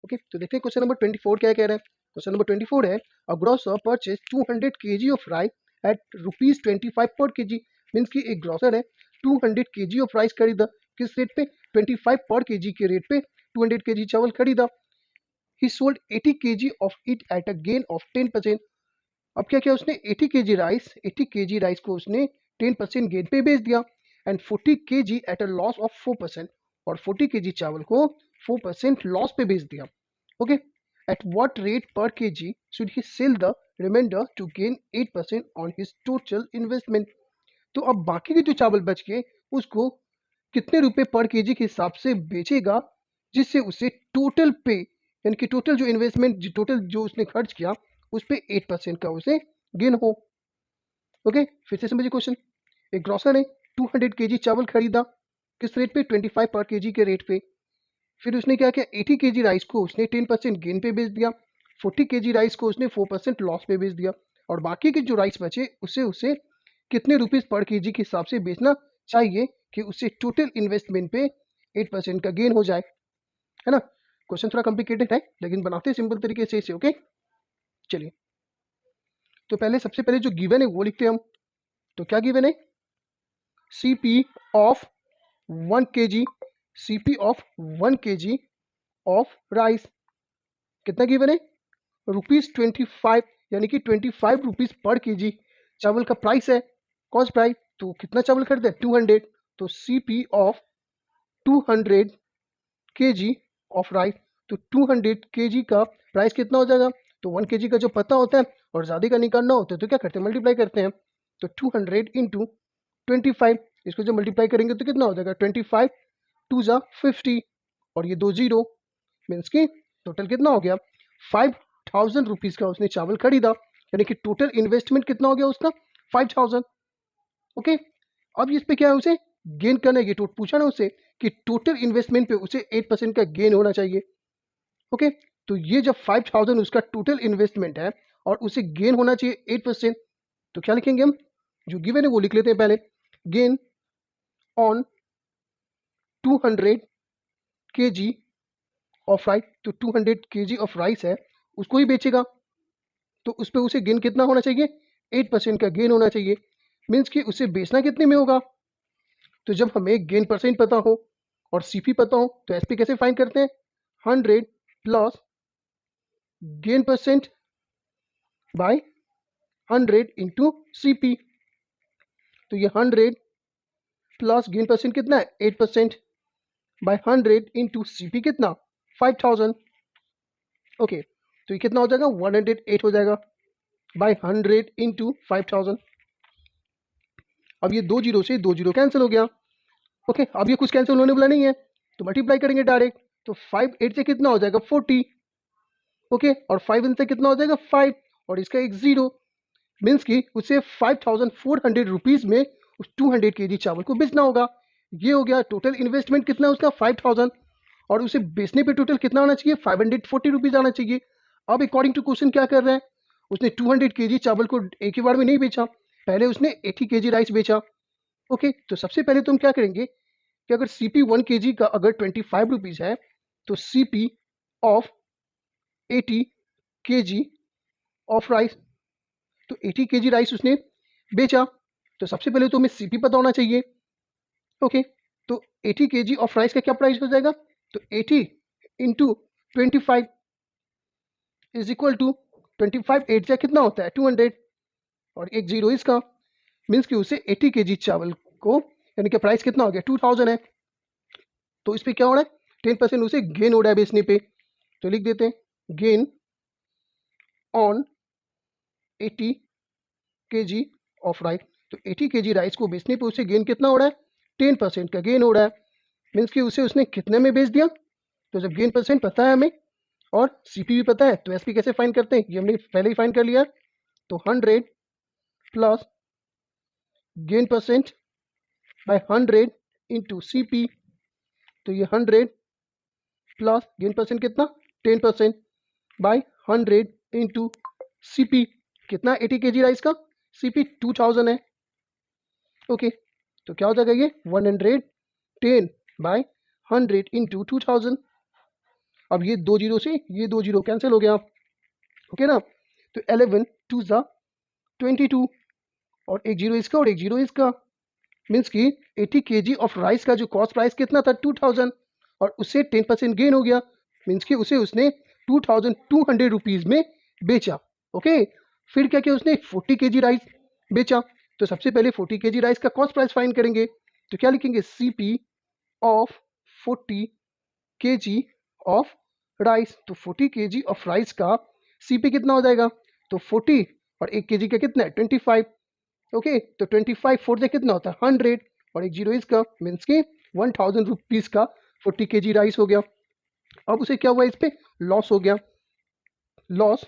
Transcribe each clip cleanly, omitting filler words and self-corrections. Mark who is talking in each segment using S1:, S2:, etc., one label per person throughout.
S1: Okay, तो देखते हैं क्वेश्चन नंबर 24 क्या कह रहा है। क्वेश्चन नंबर 24 है, a grocer purchase 200 kg of rice at ₹25 पर केजी। मीन्स कि एक ग्रोसर है 200 kg ऑफ राइस खरीदा, किस रेट पे? 25 पर केजी के रेट पे 200 kg चावल खरीदा। ही sold 80 kg of it at a gain of 10%। अब क्या किया उसने? 80 kg राइस को उसने 10% गेन पे बेच दिया and 40 kg at a loss of 4%, और 40 kg चावल को 4% लॉस पे बेच दिया। Okay, at what rate per kg should he sell the remainder to gain 8% on his total investment. तो अब बाकी के जो चावल बच गए उसको कितने रुपए पर केजी के हिसाब से बेचेगा, जिससे उसे टोटल पे, यानी कि टोटल जो इन्वेस्टमेंट, टोटल जो उसने खर्च किया उस पे 8% का उसे गेन हो। ओके, फिर से समझिए क्वेश्चन। एक ग्रोसर ने 200 kg चावल खरीदा, किस रेट पे? 25 पर केजी के रेट पे। फिर उसने क्या किया? 80 kg राइस को उसने 10% गेन पे बेच दिया, 40 kg राइस को उसने 4% लॉस पे बेच दिया, और बाकी के जो राइस बचे उसे उसे कितने रुपीस पर केजी के हिसाब से बेचना चाहिए कि उससे टोटल इन्वेस्टमेंट पे 8% का गेन हो जाए, है ना। क्वेश्चन थोड़ा कॉम्प्लिकेटेड है लेकिन बनाते हैं सिंपल तरीके से इसे। ओके, चलिए, तो पहले सबसे पहले जो गिवन है वो लिखते हैं हम। तो क्या गिवन है? CP of 1 kg, CP of 1 kg of rice कितना गिवन है? ₹25, यानी कि 25 रुपीज पर केजी चावल का प्राइस है, कॉस्ट प्राइस। तो कितना चावल खरीदा? 200। तो CP of 200 kg of rice, तो 200 kg का प्राइस कितना हो जाएगा? तो 1 kg का जो पता होता है और ज़्यादा का निकालना होता है तो क्या करते हैं? मल्टीप्लाई करते हैं। तो 200 इंटू 25, इसको जब मल्टीप्लाई करेंगे तो कितना हो जाएगा? 25 2 जा 50, और ये 2 जीरो, मीन्स की टोटल कितना हो गया? 5000 रुपीज़ का उसने चावल खरीदा, यानी कि टोटल इन्वेस्टमेंट कितना हो गया उसका? 5000। ओके, अब इस पे क्या है? उसे गेन करना है। ये तो पूछा ना उससे कि टोटल इन्वेस्टमेंट पे उसे 8% का गेन होना चाहिए। ओके, तो ये जब 5000 उसका टोटल इन्वेस्टमेंट है और उसे गेन होना चाहिए 8%, तो क्या लिखेंगे हम? जो गिवन है वो लिख लेते हैं पहले। Gain on 200 kg of rice, तो 200 kg ऑफ राइस है उसको ही बेचेगा, तो उस पर उसे गेन कितना होना चाहिए? 8% का गेन होना चाहिए। मीन्स कि उसे बेचना कितने में होगा? तो जब हमें गेन परसेंट पता हो और सीपी पता हो तो एसपी कैसे फाइंड करते हैं? 100 plus gain percent by 100 into CP. तो ये 100 प्लस गेन परसेंट कितना है? 8% बाय 100 इंटू सीपी कितना? 5000। ओके, तो ये कितना हो जाएगा? 108 हो जाएगा बाय 100 इंटू 5000। अब ये 2 जीरो से 2 जीरो कैंसिल हो गया। ओके, अब ये कुछ कैंसिल होने वाला नहीं है तो मल्टीप्लाई करेंगे डायरेक्ट। तो 5 8 से कितना हो जाएगा? 40। ओके, और 5 इनसे कितना हो जाएगा? 5, और इसका एक जीरो, मीन्स कि उसे 5400 रुपीज़ में उस 200 kg चावल को बेचना होगा। ये हो गया टोटल इन्वेस्टमेंट कितना उसका? 5000, और उसे बेचने पे टोटल कितना आना चाहिए? 540 रुपीज़ आना चाहिए। अब अकॉर्डिंग टू क्वेश्चन क्या कर रहे हैं? उसने 200 kg चावल को एक ही बार में नहीं बेचा, पहले उसने 80 kg राइस बेचा। ओके, तो सबसे पहले तुम क्या करेंगे कि अगर सीपी 1 kg का अगर 25 रुपीज़ है तो CP of 80 kg of rice, तो 80 kg राइस उसने बेचा, तो सबसे पहले तो हमें सीपी पता होना चाहिए। ओके, तो 80 kg ऑफ राइस का क्या प्राइस हो जाएगा? तो 80 इंटू 25 इज इक्वल टू 25 8 से कितना होता है? 200, और एक जीरो इसका, मीन्स कि उसे 80 kg चावल को, यानी कि प्राइस कितना हो गया? 2000 है। तो इस पर क्या हो रहा है? 10% उसे गेन हो रहा है बेचने पे, तो लिख देते हैं gain on 80 kg of rice. तो 80 kg राइस को बेचने पे उसे गेन कितना हो रहा है? 10% का गेन हो रहा है। मीन्स कि उसे उसने कितने में बेच दिया? तो जब गेन परसेंट पता है हमें और सीपी भी पता है तो एसपी कैसे फाइंड करते हैं? ये हमने पहले ही फाइंड कर लिया। तो 100 plus gain percent by 100 into CP, तो ये 100 प्लस गेन परसेंट कितना? 10% बाय 100 इंटू सीपी कितना? 80 kg राइस का सीपी 2000 है। ओके, तो क्या हो जाएगा? ये 110 बाय 100 इंटू 2000। अब ये 2 जीरो से ये 2 जीरो कैंसिल हो गया, ओके ना। तो 11 2 ज़ा 22 और एक जीरो इसका और एक जीरो इसका, मीन्स कि 80 केजी ऑफ राइस का जो कॉस्ट प्राइस कितना था 2000 और उससे 10% गेन हो गया, मीन्स कि उसे उसने 2200 रुपीज़ में बेचा, ओके। फिर क्या किया उसने 40 केजी राइस बेचा। तो सबसे पहले 40 केजी राइस का कॉस्ट प्राइस फाइंड करेंगे, तो क्या लिखेंगे CP of 40 KG of rice. तो 40 केजी ऑफ राइस का सीपी कितना हो जाएगा, तो 40 और 1 केजी का कितना है 25, ओके। तो 25 फोर से कितना होता है 100 और एक जीरो इसका, मीन्स कि 1000 रुपीज़ का 40 केजी राइस हो गया। अब उसे क्या हुआ, इस पे लॉस हो गया, loss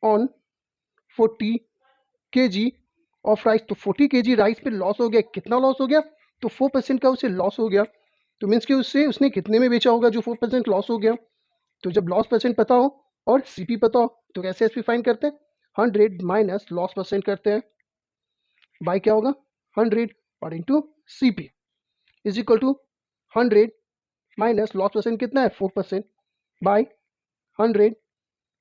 S1: on 40 KG of rice. तो 40 केजी राइस पे लॉस हो गया, कितना लॉस हो गया, तो 4% का उसे लॉस हो गया। तो मीन्स कि उससे उसने कितने में बेचा होगा जो 4% लॉस हो गया। तो जब लॉस परसेंट पता हो और सीपी पता हो तो कैसे एसपी फाइंड करते हैं, 100 माइनस लॉस परसेंट करते हैं बाय क्या होगा 100 और into CP is equal to 100 minus loss percent कितना है 4% बाय 100,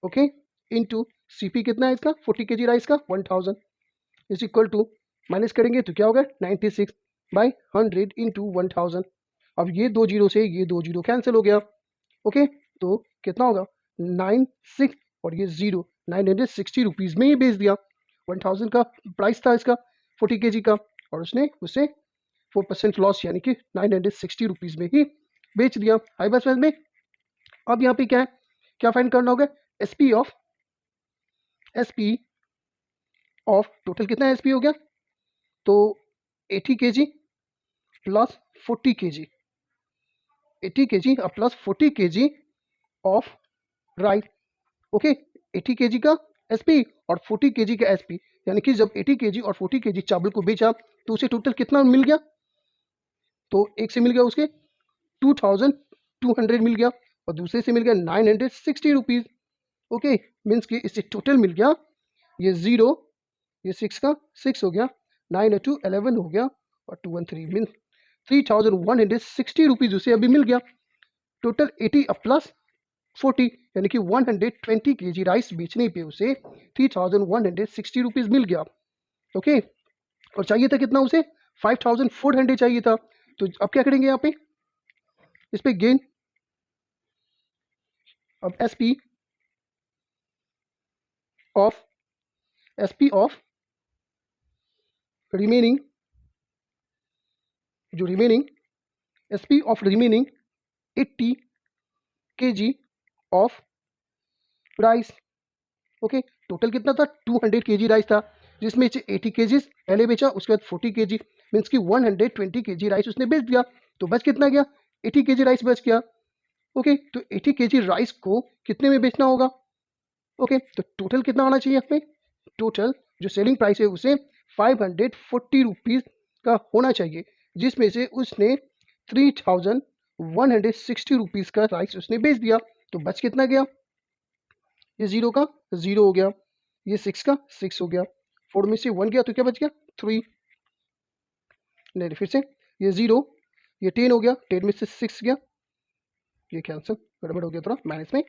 S1: ओके, इंटू सीपी कितना है इसका 40 केजी राइस का 1000 इज इक्वल टू माइनस करेंगे तो क्या होगा 96 बाय 100 इंटू 1000। अब ये 2 जीरो से ये 2 जीरो कैंसिल हो गया, ओके। तो कितना होगा 96 और ये जीरो 960 रुपीज़ में ही बेच दिया। 1000 का प्राइस था इसका 40 केजी का और उसने उसे 4% लॉस यानी कि 960 रुपीज़ में ही बेच दिया। हाई बस में अब यहाँ पे क्या है, क्या फाइंड करना होगा एसपी ऑफ टोटल कितना एसपी हो गया, तो 80 KG plus 40 KG 80 KG plus 40 KG of rice, okay. 80 KG का एसपी और 40 केजी का एसपी, यानी कि जब 80 केजी और 40 केजी चावल को बेचा तो उसे टोटल कितना मिल गया, तो एक से मिल गया उसके 2200 मिल गया और दूसरे से मिल गया 960 रुपीज़, ओके। मीन्स कि इससे टोटल मिल गया ये जीरो ये 6 का 6 हो गया 9 और 2 11 हो गया और 2 1 3 मीन्स 3160 रुपीज़ उसे अभी मिल गया। टोटल 80 प्लस 40 यानी कि 120 केजी राइस बेचने पे उसे 3160 रुपीज़ मिल गया, ओके। और चाहिए था कितना उसे 5400 चाहिए था। तो अब क्या करेंगे यहाँ पे इस पे गेन, अब एसपी ऑफ रिमेनिंग जो remaining SP of remaining 80 KG of rice, okay. Total कितना था 200 केजी राइस था जिसमें से 80 केजी पहले बेचा उसके बाद 40 केजी मीन्स कि 120 केजी राइस उसने बेच दिया। तो बच कितना गया 80 केजी राइस बच गया, ओके। तो 80 केजी राइस को कितने में बेचना होगा, ओके। तो टोटल कितना होना चाहिए यहाँ पे, टोटल जो सेलिंग प्राइस है उसे 540 रुपीज़ का होना चाहिए जिसमें से उसने 3160 रुपीज़ का राइस उसने बेच दिया। तो बच कितना गया, ये जीरो का जीरो हो गया, ये 6 का 6 हो गया, 4 में से 1 गया तो क्या बच गया 3, नहीं फिर से ये जीरो ये 10 हो गया 10 में से 6 गया, ये कैंसिल गड़बड़ हो गया थोड़ा माइनस में,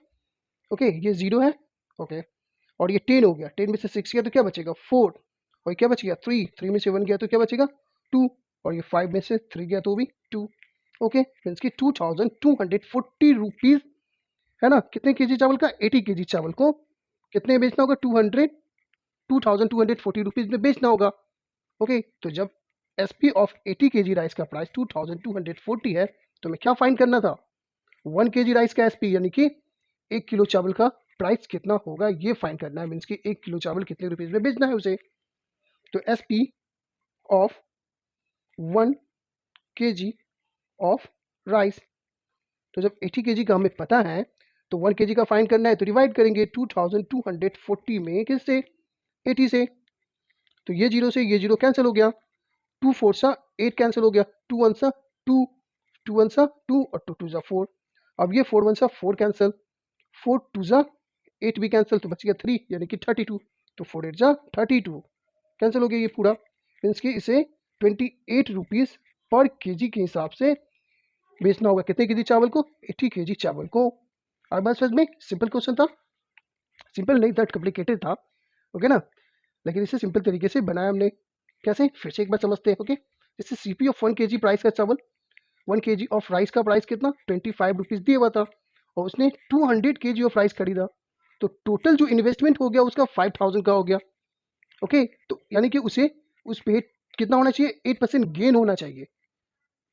S1: ओके। ये जीरो है, ओके। और ये 10 हो गया 10 में से 6 गया तो क्या बचेगा 4 और क्या बच गया 3, 3 में से 1 गया तो क्या बचेगा 2 और ये 5 में से 3 गया तो भी 2, ओके। मीन्स की 2240 रुपीज़ है ना। कितने केजी चावल का 80 केजी चावल को कितने में बेचना होगा 2240 रुपीज़ में बेचना होगा, ओके। तो जब एसपी ऑफ 80 केजी राइस का प्राइस 2240 है तो हमें क्या फाइंड करना था 1 केजी राइस का एसपी यानी कि 1 किलो चावल का प्राइस कितना होगा ये फाइंड करना है, मीन्स कि 1 किलो चावल कितने रुपीज़ में बेचना है उसे। तो SP of 1 KG of rice, तो जब 80 केजी का हमें पता है तो 1 केजी का फाइंड करना है तो डिवाइड करेंगे 2240 में किससे 80 से। तो ये जीरो से ये जीरो कैंसिल हो गया, 2 4 सा 8 कैंसिल हो गया, 2 1 सा 2 2 1 सा 2 और 2 2 सा 4। अब ये 4 1 सा 4 कैंसिल, 4 2 सा 8 भी कैंसिल तो बच गया 3 यानी कि 32, तो 4 8 जा 32 कैंसिल हो गया ये पूरा, मीन्स कि इसे 28 रुपीज़ पर केजी के हिसाब से बेचना होगा कितने केजी चावल को 80 केजी चावल को, और बस में सिंपल क्वेश्चन था, सिंपल नहीं था, कॉम्प्लिकेटेड था, ओके ना, लेकिन इसे सिंपल तरीके से बनाया हमने। कैसे, फिर से एक बार समझते हैं। ओके, जैसे सीपी ऑफ 1 केजी प्राइस का चावल, 1 केजी ऑफ राइस का प्राइस कितना 25 रुपीज़ दिया हुआ था, और उसने 200 केजी ऑफ राइस खरीदा, तो टोटल जो इन्वेस्टमेंट हो गया उसका 5000 का हो गया। ओके, तो यानी कि उसे उस पे कितना होना चाहिए, 8% गेन होना चाहिए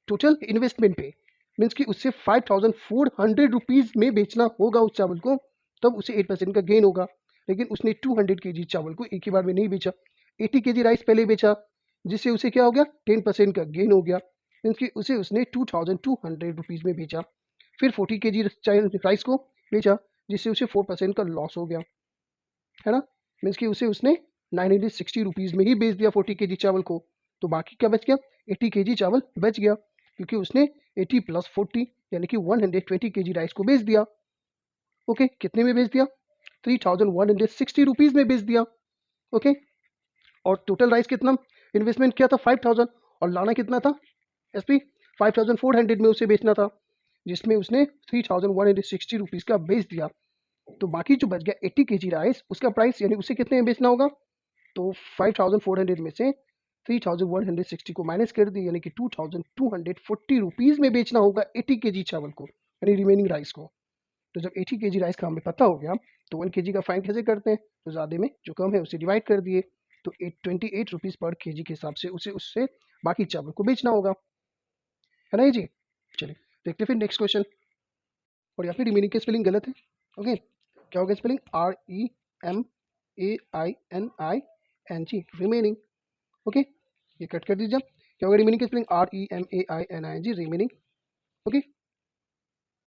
S1: टोटल इन्वेस्टमेंट पे। मीन्स कि उससे 5400 रुपीज़ में बेचना होगा उस चावल को, तब उसे 8% का गेन होगा। लेकिन उसने 200 केजी चावल को एक ही बार में नहीं बेचा, 80 केजी राइस पहले बेचा, जिससे उसे क्या हो गया, 10% का गेन हो गया। मीन्स कि उसे उसने 2200 रुपीज़ में बेचा। फिर 40 केजी राइस को बेचा, जिससे उसे 4% का लॉस हो गया, है ना। मीन्स कि उसे उसने 960 रुपीज़ में ही बेच दिया 40 केजी चावल को। तो बाकी क्या बच गया, 80 केजी चावल बच गया, क्योंकि उसने 80 प्लस 40 यानी कि 120 केजी राइस को बेच दिया। ओके, कितने में बेच दिया, 3160 रुपीज़ में बेच दिया। ओके, और टोटल राइस कितना इन्वेस्टमेंट किया था 5000, और लाना कितना था एसपी 5400 में उसे बेचना था, जिसमें उसने 3160 रुपीज़ का बेच दिया। तो बाकी जो बच गया 80 केजी राइस, उसका प्राइस यानी उसे कितने में बेचना होगा, तो 5400 में से 3160 को माइनस कर दी, यानी कि 2240 रुपीज़ में बेचना होगा 80 केजी चावल को, यानी रिमेनिंग राइस को। तो जब 80 केजी राइस का हमें पता हो गया, तो 1 केजी का फाइंड कैसे करते हैं, तो ज़्यादा में जो कम है उसे डिवाइड कर दिए, तो 28 रुपीज़ पर केजी के हिसाब से उसे उससे बाकी चावल को बेचना होगा, है ना ये जी। चलिए देखते हैं फिर नेक्स्ट क्वेश्चन। और यहाँ पे रिमेनिंग की स्पेलिंग गलत है। ओके, क्या होगा स्पेलिंग, REMAINING, रिमेनिंग। ओके, ये कट कर दीजिए। क्या होगा रिमेनिंग की स्पेलिंग, REMAINING, रिमेनिंग। ओके,